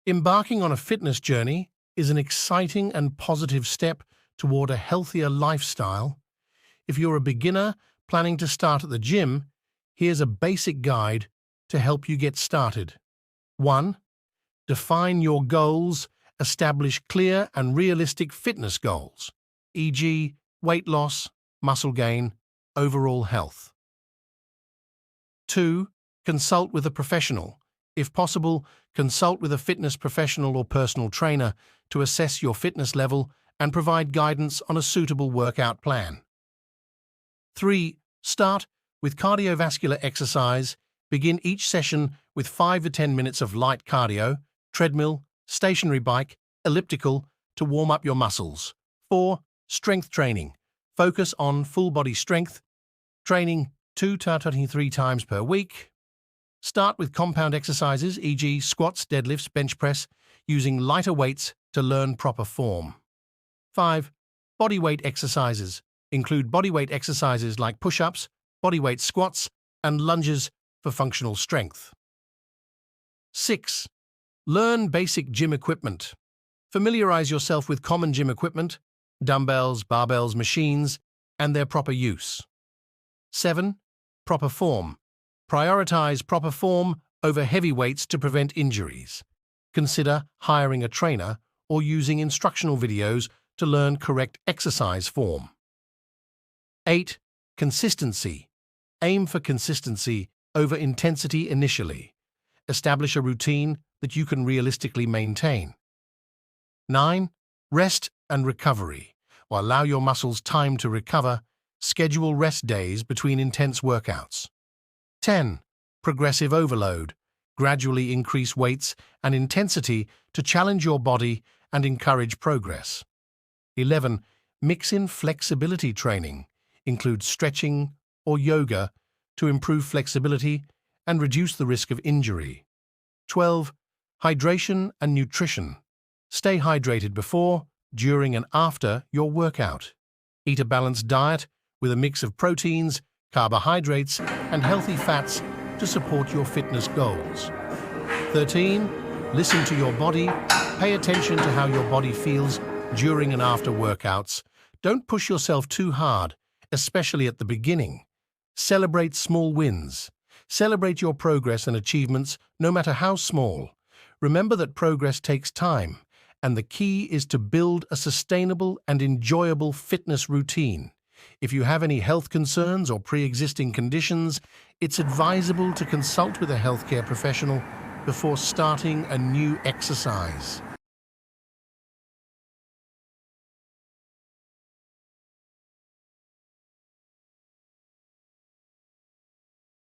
Embarking on a fitness journey is an exciting and positive step toward a healthier lifestyle. If you're a beginner planning to start at the gym, here's a basic guide to help you get started. 1. Define your goals. Establish clear and realistic fitness goals, e.g., weight loss, muscle gain, overall health. 2. Consult with a professional. If possible, consult with a fitness professional or personal trainer to assess your fitness level and provide guidance on a suitable workout plan. 3. Start with cardiovascular exercise. Begin each session with 5 to 10 minutes of light cardio, treadmill, stationary bike, elliptical to warm up your muscles. 4. Strength training. Focus on full body strength training 2 to 3 times per week. Start with compound exercises, e.g. squats, deadlifts, bench press, using lighter weights to learn proper form. 5. Bodyweight exercises. Include bodyweight exercises like push-ups, bodyweight squats, and lunges for functional strength. 6. Learn basic gym equipment. Familiarize yourself with common gym equipment, dumbbells, barbells, machines, and their proper use. 7. Proper form. Prioritize proper form over heavy weights to prevent injuries. Consider hiring a trainer or using instructional videos to learn correct exercise form. 8. Consistency. Aim for consistency over intensity initially. Establish a routine that you can realistically maintain. 9. Rest and recovery. Allow your muscles time to recover. Schedule rest days between intense workouts. 10. Progressive overload. Gradually increase weights and intensity to challenge your body and encourage progress. 11. Mix in flexibility training. Include stretching or yoga to improve flexibility and reduce the risk of injury. 12. Hydration and nutrition. Stay hydrated before, during, and after your workout. Eat a balanced diet with a mix of proteins, carbohydrates, and healthy fats to support your fitness goals. 13. Listen to your body. Pay attention to how your body feels during and after workouts. Don't push yourself too hard, especially at the beginning. Celebrate small wins. Celebrate your progress and achievements, no matter how small. Remember that progress takes time, and the key is to build a sustainable and enjoyable fitness routine. If you have any health concerns or pre-existing conditions, it's advisable to consult with a healthcare professional before starting a new exercise.